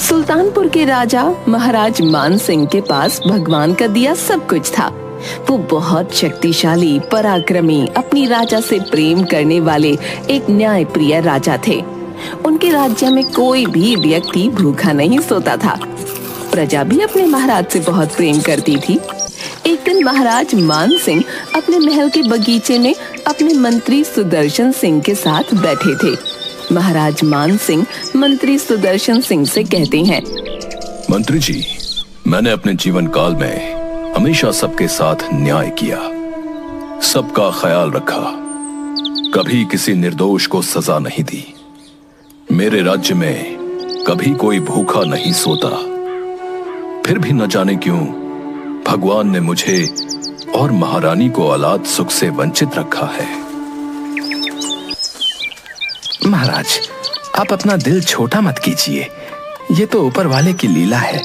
सुल्तानपुर के राजा महाराज मान सिंह के पास भगवान का दिया सब कुछ था। वो बहुत शक्तिशाली, पराक्रमी, अपनी राजा से प्रेम करने वाले एक न्यायप्रिय राजा थे। उनके राज्य में कोई भी व्यक्ति भूखा नहीं सोता था। प्रजा भी अपने महाराज से बहुत प्रेम करती थी। एक दिन महाराज मान सिंह अपने महल के बगीचे में अपने मंत्री सुदर्शन सिंह के साथ बैठे थे। महाराज मान सिंह मंत्री सुदर्शन सिंह से कहते हैं, मंत्री जी, मैंने अपने जीवन काल में हमेशा सबके साथ न्याय किया, सबका ख्याल रखा, कभी किसी निर्दोष को सजा नहीं दी। मेरे राज्य में कभी कोई भूखा नहीं सोता। फिर भी न जाने क्यों भगवान ने मुझे और महारानी को औलाद सुख से वंचित रखा है। महाराज, आप अपना दिल छोटा मत कीजिए। ये तो ऊपर वाले की लीला है।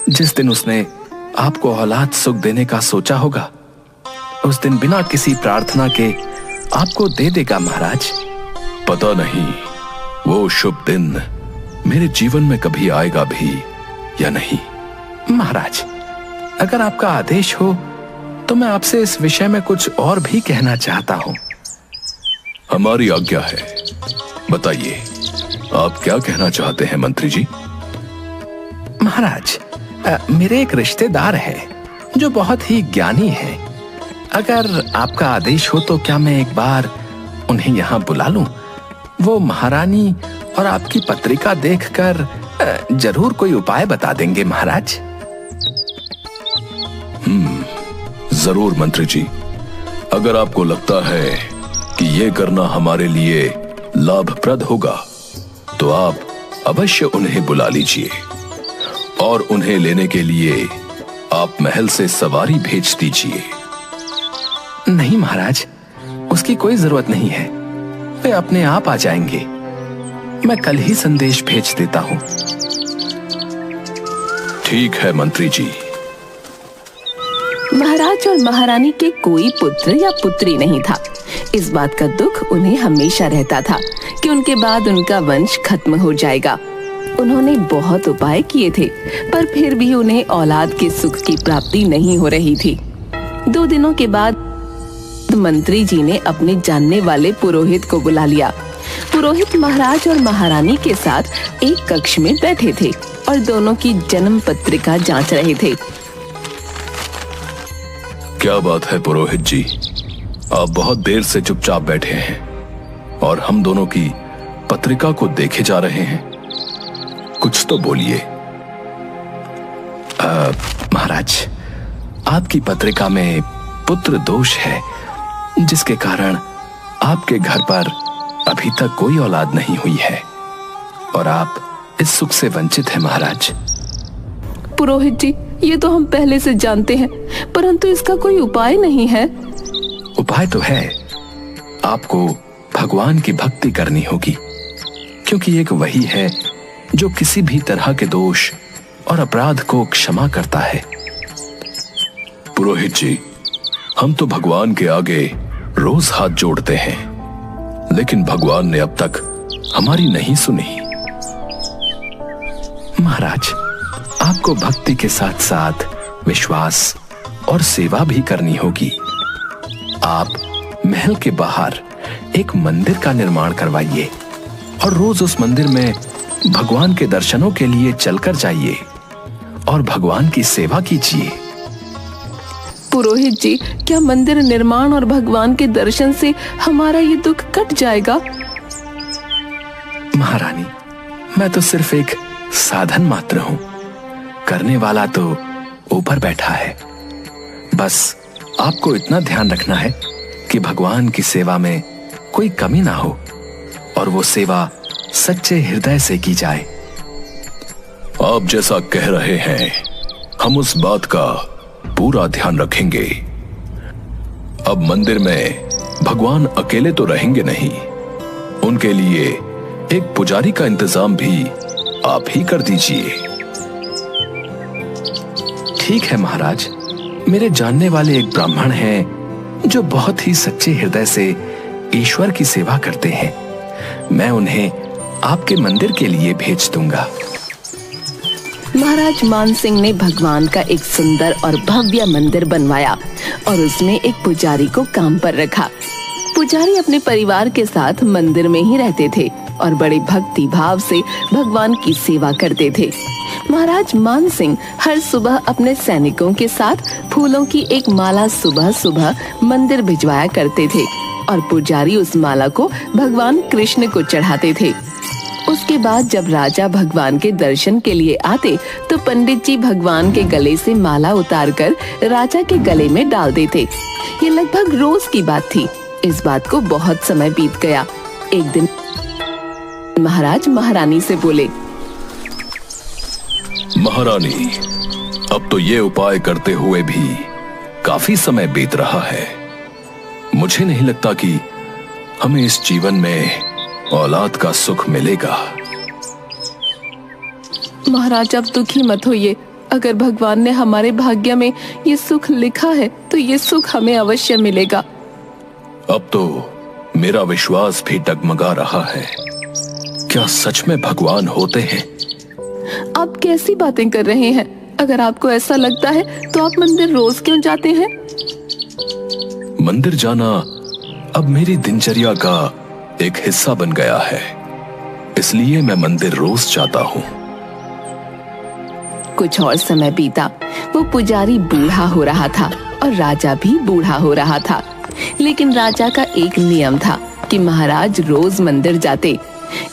जिस दिन उसने आपको औलाद सुख देने का सोचा होगा, उस दिन बिना किसी प्रार्थना के आपको दे देगा महाराज। पता नहीं वो शुभ दिन मेरे जीवन में कभी आएगा भी या नहीं। महाराज, अगर आपका आदेश हो तो मैं आपसे इस विषय में कुछ और भी कहना चाहता हूँ। हमारी आज्ञा है, बताइए आप क्या कहना चाहते हैं मंत्री जी। महाराज, मेरे एक रिश्तेदार है जो बहुत ही ज्ञानी है। अगर आपका आदेश हो तो क्या मैं एक बार उन्हें यहाँ बुला लूं? वो महारानी और आपकी पत्रिका देखकर जरूर कोई उपाय बता देंगे महाराज। जरूर मंत्री जी, अगर आपको लगता है कि ये करना हमारे लिए लाभप्रद होगा तो आप अवश्य उन्हें बुला लीजिए और उन्हें लेने के लिए आप महल से सवारी भेज दीजिए। नहीं महाराज, उसकी कोई जरूरत नहीं है, वे अपने आप आ जाएंगे। मैं कल ही संदेश भेज देता हूं। ठीक है मंत्री जी। महाराज और महारानी के कोई पुत्र या पुत्री नहीं था। इस बात का दुख उन्हें हमेशा रहता था कि उनके बाद उनका वंश खत्म हो जाएगा। उन्होंने बहुत उपाय किए थे, पर फिर भी उन्हें औलाद के सुख की प्राप्ति नहीं हो रही थी। 2 दिनों के बाद मंत्री जी ने अपने जानने वाले पुरोहित को बुला लिया। पुरोहित महाराज और महारानी के साथ एक कक्ष में बैठे थे और दोनों की जन्म पत्रिका जांच रहे थे। क्या बात है पुरोहित जी, आप बहुत देर से चुपचाप बैठे हैं और हम दोनों की पत्रिका को देखे जा रहे हैं। कुछ तो बोलिए। महाराज, आपकी पत्रिका में पुत्र दोष है, जिसके कारण आपके घर पर अभी तक कोई औलाद नहीं हुई है और आप इस सुख से वंचित हैं महाराज। पुरोहित जी, ये तो हम पहले से जानते हैं, परंतु इसका कोई उपाय नहीं है। उपाय तो है। आपको भगवान की भक्ति करनी होगी, क्योंकि एक वही है जो किसी भी तरह के दोष और अपराध को क्षमा करता है। पुरोहित जी, हम तो भगवान के आगे रोज हाथ जोड़ते हैं, लेकिन भगवान ने अब तक हमारी नहीं सुनी। महाराज, आपको भक्ति के साथ साथ विश्वास और सेवा भी करनी होगी। आप महल के बाहर एक मंदिर का निर्माण करवाइए और रोज उस मंदिर में भगवान के दर्शनों के लिए चलकर जाइए और भगवान की सेवा कीजिए। पुरोहित जी, क्या मंदिर निर्माण और भगवान के दर्शन से हमारा ये दुख कट जाएगा? महारानी, मैं तो सिर्फ एक साधन मात्र हूं, करने वाला तो ऊपर बैठा है। बस आपको इतना ध्यान रखना है कि भगवान की सेवा में कोई कमी ना हो और वो सेवा सच्चे हृदय से की जाए। आप जैसा कह रहे हैं, हम उस बात का पूरा ध्यान रखेंगे। अब मंदिर में भगवान अकेले तो रहेंगे नहीं, उनके लिए एक पुजारी का इंतजाम भी आप ही कर दीजिए। ठीक है महाराज, मेरे जानने वाले एक ब्राह्मण हैं जो बहुत ही सच्चे हृदय से ईश्वर की सेवा करते हैं। मैं उन्हें आपके मंदिर के लिए भेज दूंगा। महाराज मान सिंह ने भगवान का एक सुंदर और भव्य मंदिर बनवाया और उसमें एक पुजारी को काम पर रखा। पुजारी अपने परिवार के साथ मंदिर में ही रहते थे और बड़े भक्ति भाव से भगवान की सेवा करते थे। महाराज मान सिंह हर सुबह अपने सैनिकों के साथ फूलों की एक माला सुबह सुबह मंदिर भिजवाया करते थे और पुजारी उस माला को भगवान कृष्ण को चढ़ाते थे। उसके बाद जब राजा भगवान के दर्शन के लिए आते तो पंडित जी भगवान के गले से माला उतारकर राजा के गले में डाल देते। ये लगभग रोज की बात थी। इस बात को बहुत समय बीत गया। एक दिन महाराज महारानी से बोले, महारानी, अब तो ये उपाय करते हुए भी काफी समय बीत रहा है। मुझे नहीं लगता कि हमें इस जीवन में औलाद का सुख मिलेगा। महाराज आप दुखी मत होइए। अगर भगवान ने हमारे भाग्य में ये सुख लिखा है तो ये सुख हमें अवश्य मिलेगा। अब तो मेरा विश्वास भी डगमगा रहा है। क्या सच में भगवान होते हैं? आप कैसी बातें कर रहे हैं? अगर आपको ऐसा लगता है तो आप मंदिर रोज क्यों जाते हैं? मंदिर जाना अब मेरी दिनचर्या का एक हिस्सा बन गया है, इसलिए मैं मंदिर रोज जाता हूँ। कुछ और समय बीता। वो पुजारी बूढ़ा हो रहा था और राजा भी बूढ़ा हो रहा था। लेकिन राजा का एक नियम था कि महाराज रोज मंदिर जाते।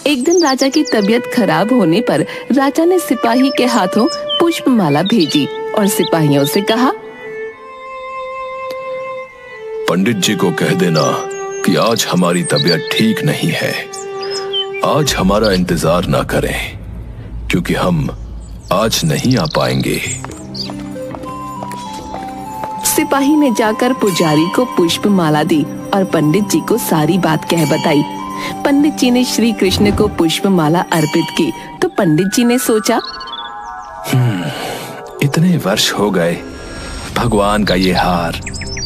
एक दिन राजा की तबीयत खराब होने पर राजा ने सिपाही के हाथों पुष्पमाला भेजी और सिपाहियों से कहा, पंडित जी को कह देना कि आज हमारी तबीयत ठीक नहीं है। आज हमारा इंतजार ना करें, क्योंकि हम आज नहीं आ पाएंगे। सिपाही ने जाकर पुजारी को पुष्पमाला दी और पंडित जी को सारी बात कह बताई। पंडित जी ने श्री कृष्ण को पुष्पमाला अर्पित की तो पंडित जी ने सोचा, इतने वर्ष हो गए, भगवान का ये हार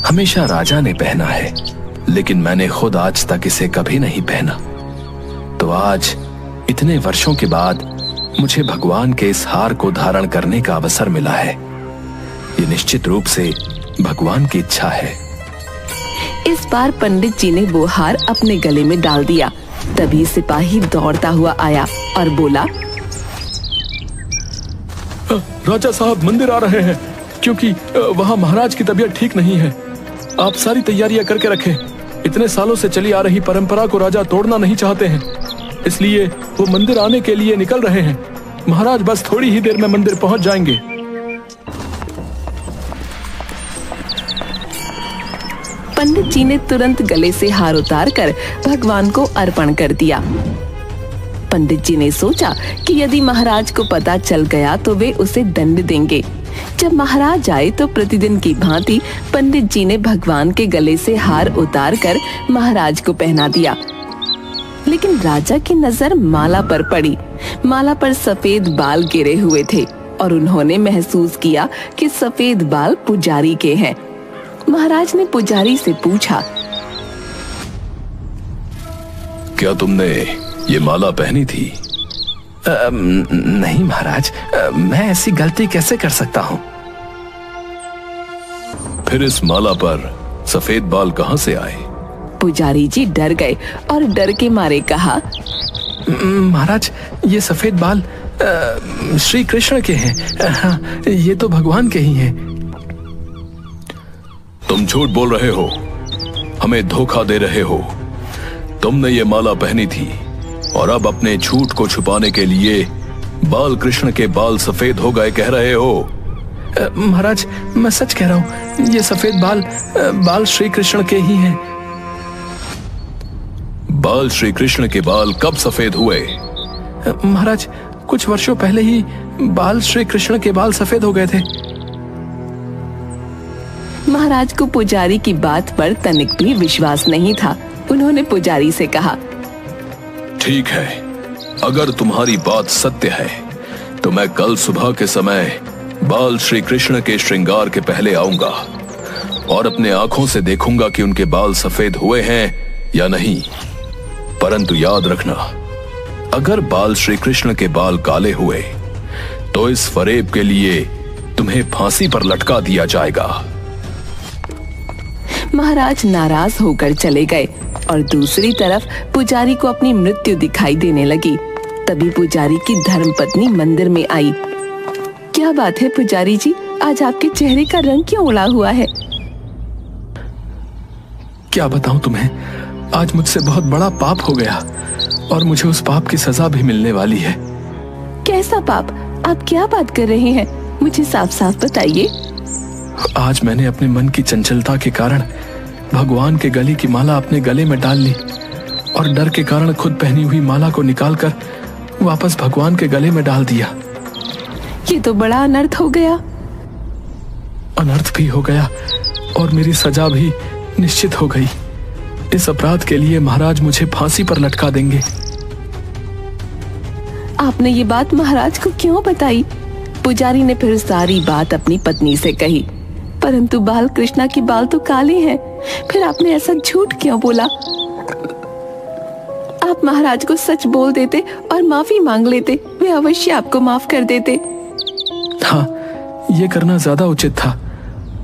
हमेशा राजा ने पहना है, लेकिन मैंने खुद आज तक इसे कभी नहीं पहना। तो आज इतने वर्षों के बाद मुझे भगवान के इस हार को धारण करने का अवसर मिला है। ये निश्चित रूप से भगवान की इच्छा है। इस बार पंडित जी ने वो हार अपने गले में डाल दिया। तभी सिपाही दौड़ता हुआ आया और बोला, राजा साहब मंदिर आ रहे हैं, क्योंकि वहाँ महाराज की तबीयत ठीक नहीं है। आप सारी तैयारियां करके रखें। इतने सालों से चली आ रही परंपरा को राजा तोड़ना नहीं चाहते हैं, इसलिए वो मंदिर आने के लिए निकल रहे हैं। महाराज बस थोड़ी ही देर में मंदिर पहुंच जाएंगे। पंडित जी ने तुरंत गले से हार उतारकर भगवान को अर्पण कर दिया। पंडित जी ने सोचा कि यदि महाराज को पता चल गया तो वे उसे दंड देंगे। जब महाराज आए तो प्रतिदिन की भांति पंडित जी ने भगवान के गले से हार उतारकर महाराज को पहना दिया। लेकिन राजा की नजर माला पर पड़ी। माला पर सफेद बाल गिरे हुए थे और उन्होंने महसूस किया कि सफेद बाल पुजारी के हैं। महाराज ने पुजारी से पूछा, क्या तुमने ये माला पहनी थी? नहीं महाराज, मैं ऐसी गलती कैसे कर सकता हूँ? फिर इस माला पर सफेद बाल कहाँ से आए? पुजारी जी डर गए और डर के मारे कहा, महाराज ये सफेद बाल श्री कृष्ण के हैं। हाँ, ये तो भगवान के ही हैं। तुम झूठ बोल रहे हो, हमें धोखा दे रहे हो। तुमने ये माला पहनी थी और अब अपने झूठ को छुपाने के लिए बाल कृष्ण के बाल सफेद हो गए कह रहे हो। महाराज मैं सच कह रहा हूँ, ये सफेद बाल श्री कृष्ण के ही हैं। बाल श्री कृष्ण के बाल कब सफेद हुए? महाराज कुछ वर्षों पहले ही बाल श्री कृष्ण के बाल सफेद हो गए थे। महाराज को पुजारी की बात पर तनिक भी विश्वास नहीं था। उन्होंने पुजारी से कहा, ठीक है, अगर तुम्हारी बात सत्य है तो मैं कल सुबह के समय बाल श्री कृष्ण के श्रृंगार के पहले आऊंगा और अपने आंखों से देखूंगा कि उनके बाल सफेद हुए हैं या नहीं। परंतु याद रखना, अगर बाल श्री कृष्ण के बाल काले हुए तो इस फरेब के लिए तुम्हें फांसी पर लटका दिया जाएगा। महाराज नाराज होकर चले गए और दूसरी तरफ पुजारी को अपनी मृत्यु दिखाई देने लगी। तभी पुजारी की धर्मपत्नी मंदिर में आई। क्या बात है पुजारी जी, आज आपके चेहरे का रंग क्यों उड़ा हुआ है? क्या बताऊं तुम्हें, आज मुझसे बहुत बड़ा पाप हो गया और मुझे उस पाप की सजा भी मिलने वाली है। कैसा पाप? आप क्या बात कर रहे हैं? मुझे साफ साफ बताइए। आज मैंने अपने मन की चंचलता के कारण भगवान के गले की माला अपने गले में डाल ली और डर के कारण खुद पहनी हुई माला को निकालकर वापस भगवान के गले में डाल दिया। ये तो बड़ा अनर्थ हो गया। अनर्थ भी हो गया और मेरी सजा भी निश्चित हो गई। इस अपराध के लिए महाराज मुझे फांसी पर लटका देंगे। आपने ये बात महाराज को क्यों बताई? पुजारी ने फिर सारी बात अपनी पत्नी से कही। परंतु बाल कृष्णा के बाल तो काले हैं, फिर आपने ऐसा झूठ क्यों बोला? आप महाराज को सच बोल देते और माफी मांग लेते, वे अवश्य आपको माफ कर देते। हाँ, ये करना ज्यादा उचित था,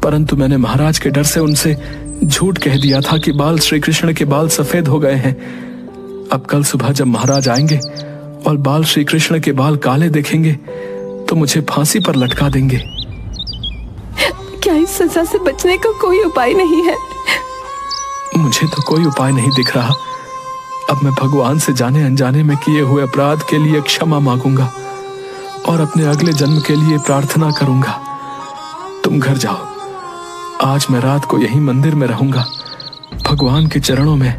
परंतु मैंने महाराज के डर से उनसे झूठ कह दिया था कि बाल श्री कृष्ण के बाल सफेद हो गए हैं। अब कल सुबह जब महाराज आएंगे और बाल श्री कृष्ण के बाल काले देखेंगे तो मुझे फांसी पर लटका देंगे। क्या इस सजा से बचने का कोई उपाय नहीं है? मुझे तो कोई उपाय नहीं दिख रहा। अब मैं भगवान से जाने अनजाने में किए हुए अपराध के लिए क्षमा मांगूंगा और अपने अगले जन्म के लिए प्रार्थना करूंगा। तुम घर जाओ, आज मैं रात को यहीं मंदिर में रहूंगा, भगवान के चरणों में।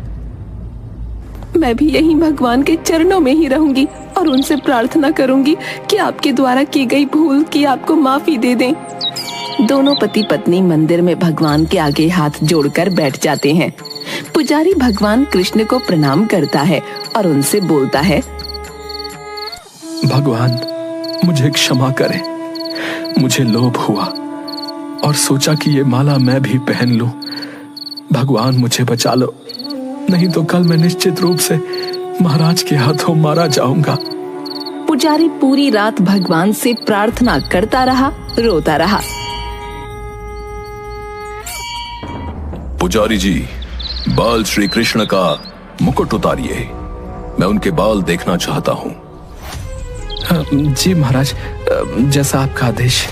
मैं भी यहीं भगवान के चरणों में ही रहूंगी और उनसे प्रार्थना करूंगी कि आपके द्वारा की गई भूल की आपको माफी दे दें। दोनों पति पत्नी मंदिर में भगवान के आगे हाथ जोड़कर बैठ जाते हैं। पुजारी भगवान कृष्ण को प्रणाम करता है और उनसे बोलता है, भगवान मुझे क्षमा करें। मुझे लोभ हुआ और सोचा कि ये माला मैं भी पहन लूं। भगवान मुझे बचा लो, नहीं तो कल मैं निश्चित रूप से महाराज के हाथों मारा जाऊंगा। पुजारी पूरी रात भगवान से प्रार्थना करता रहा, रोता रहा। पुजारी जी, बाल श्री कृष्ण का मुकुट उतारिए, मैं उनके बाल देखना चाहता हूं। जी महाराज, जैसा आपका आदेश।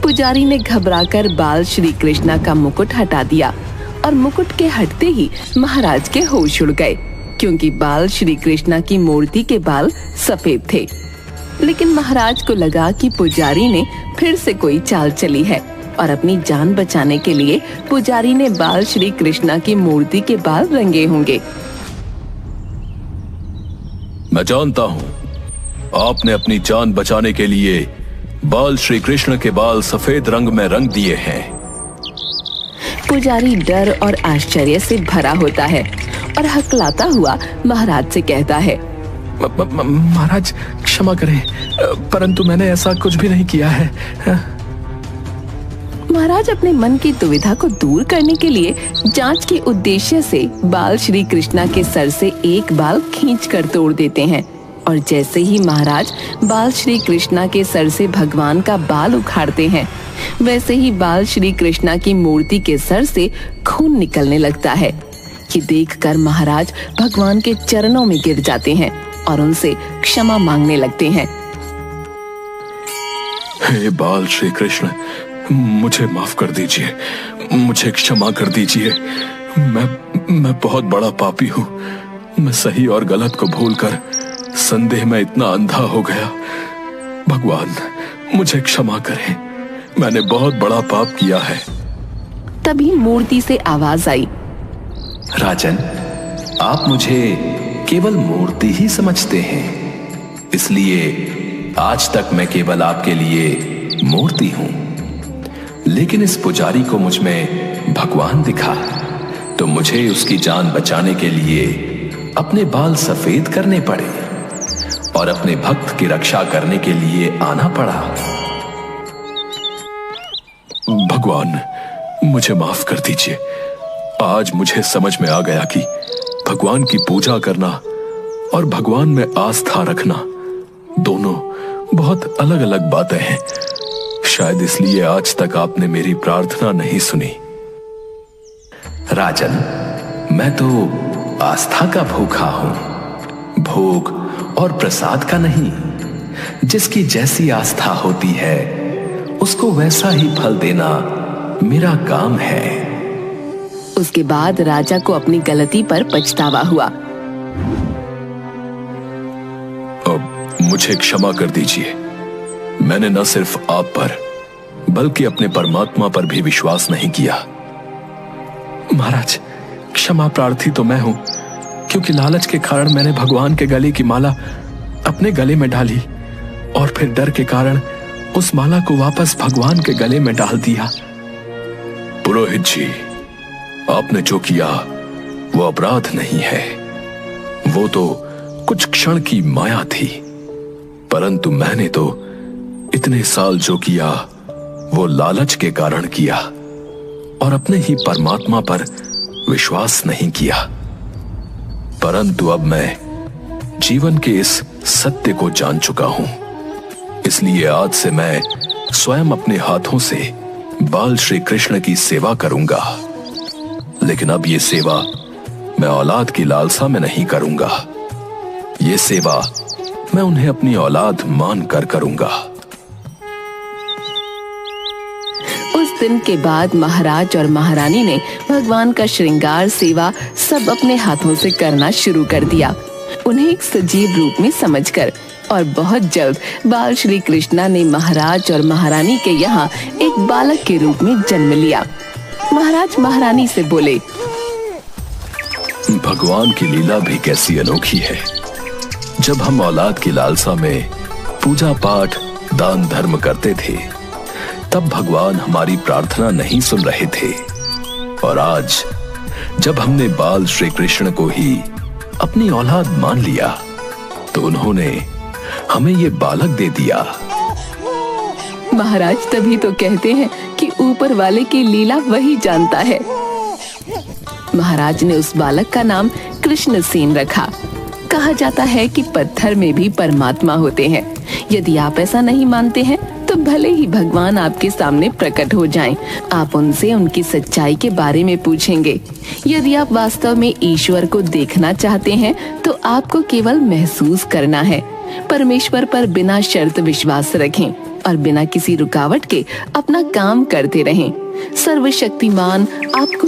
पुजारी ने घबराकर बाल श्री कृष्णा का मुकुट हटा दिया और मुकुट के हटते ही महाराज के होश उड़ गए, क्योंकि बाल श्री कृष्णा की मूर्ति के बाल सफेद थे। लेकिन महाराज को लगा कि पुजारी ने फिर से कोई चाल चली है और अपनी जान बचाने के लिए पुजारी ने बाल श्री कृष्णा की मूर्ति के बाल रंगे होंगे। मैं जानता हूं, आपने अपनी जान बचाने के लिए बाल श्री कृष्ण के बाल सफेद रंग में रंग दिए हैं। पुजारी डर और आश्चर्य से भरा होता है और हकलाता हुआ महाराज से कहता है, महाराज क्षमा करें, परंतु मैंने ऐसा कुछ भी नहीं किया है। महाराज अपने मन की दुविधा को दूर करने के लिए जांच के उद्देश्य से बाल श्री कृष्णा के सर से एक बाल खींचकर तोड़ देते हैं और जैसे ही महाराज बाल श्री कृष्णा के सर से भगवान का बाल उखाड़ते हैं, वैसे ही बाल श्री कृष्णा की मूर्ति के सर से खून निकलने लगता है। ये देखकर महाराज भगवान के चरणों में गिर जाते हैं और उनसे क्षमा मांगने लगते हैं। हे बाल श्री कृष्ण, मुझे माफ कर दीजिए, मुझे क्षमा कर दीजिए। मैं बहुत बड़ा पापी हूँ। मैं सही और गलत को भूलकर संदेह में इतना अंधा हो गया। भगवान मुझे क्षमा करें, मैंने बहुत बड़ा पाप किया है। तभी मूर्ति से आवाज आई, राजन, आप मुझे केवल मूर्ति ही समझते हैं, इसलिए आज तक मैं केवल आपके लिए मूर्ति हूं। लेकिन इस पुजारी को मुझ में भगवान दिखा, तो मुझे उसकी जान बचाने के लिए अपने बाल सफेद करने पड़े और अपने भक्त की रक्षा करने के लिए आना पड़ा। भगवान मुझे माफ कर दीजिए। आज मुझे समझ में आ गया कि भगवान की पूजा करना और भगवान में आस्था रखना दोनों बहुत अलग अलग बातें हैं। शायद इसलिए आज तक आपने मेरी प्रार्थना नहीं सुनी। राजन, मैं तो आस्था का भूखा हूं, भोग और प्रसाद का नहीं। जिसकी जैसी आस्था होती है उसको वैसा ही फल देना मेरा काम है। उसके बाद राजा को अपनी गलती पर पछतावा हुआ। अब मुझे क्षमा कर दीजिए। मैंने न सिर्फ आप पर बल्कि अपने परमात्मा पर भी विश्वास नहीं किया। महाराज, क्षमा प्रार्थी तो मैं हूं, क्योंकि लालच के कारण मैंने भगवान के गले की माला अपने गले में डाली और फिर डर के कारण उस माला को वापस भगवान के गले में डाल दिया। पुरोहित जी, आपने जो किया वो अपराध नहीं है। वो तो कुछ क्षण की माया थी, परंतु मैंने तो इतने साल जो किया वो लालच के कारण किया और अपने ही परमात्मा पर विश्वास नहीं किया। परंतु अब मैं जीवन के इस सत्य को जान चुका हूं, इसलिए आज से मैं स्वयं अपने हाथों से बाल श्री कृष्ण की सेवा करूंगा। लेकिन अब ये सेवा मैं औलाद की लालसा में नहीं करूंगा। ये सेवा मैं उन्हें अपनी औलाद मानकर करूंगा। उस दिन के बाद महाराज और महारानी ने भगवान का श्रृंगार सेवा सब अपने हाथों से करना शुरू कर दिया, उन्हें एक सजीव रूप में समझकर। और बहुत जल्द बाल श्री कृष्णा ने महाराज और महारानी के यहाँ एक बालक के रूप में जन्म लिया। महाराज महारानी से बोले, भगवान की लीला भी कैसी अनोखी है। जब हम औलाद की लालसा में पूजा पाठ दान धर्म करते थे, तब भगवान हमारी प्रार्थना नहीं सुन रहे थे, और आज जब हमने बाल श्री कृष्ण को ही अपनी औलाद मान लिया तो उन्होंने हमें ये बालक दे दिया। महाराज तभी तो कहते हैं कि ऊपर वाले की लीला वही जानता है। महाराज ने उस बालक का नाम कृष्ण सेन रखा। कहा जाता है कि पत्थर में भी परमात्मा होते हैं। यदि आप ऐसा नहीं मानते हैं तो भले ही भगवान आपके सामने प्रकट हो जाएं, आप उनसे उनकी सच्चाई के बारे में पूछेंगे। यदि आप वास्तव में ईश्वर को देखना चाहते हैं तो आपको केवल महसूस करना है। परमेश्वर पर बिना शर्त विश्वास रखें और बिना किसी रुकावट के अपना काम करते रहें। सर्वशक्तिमान आपको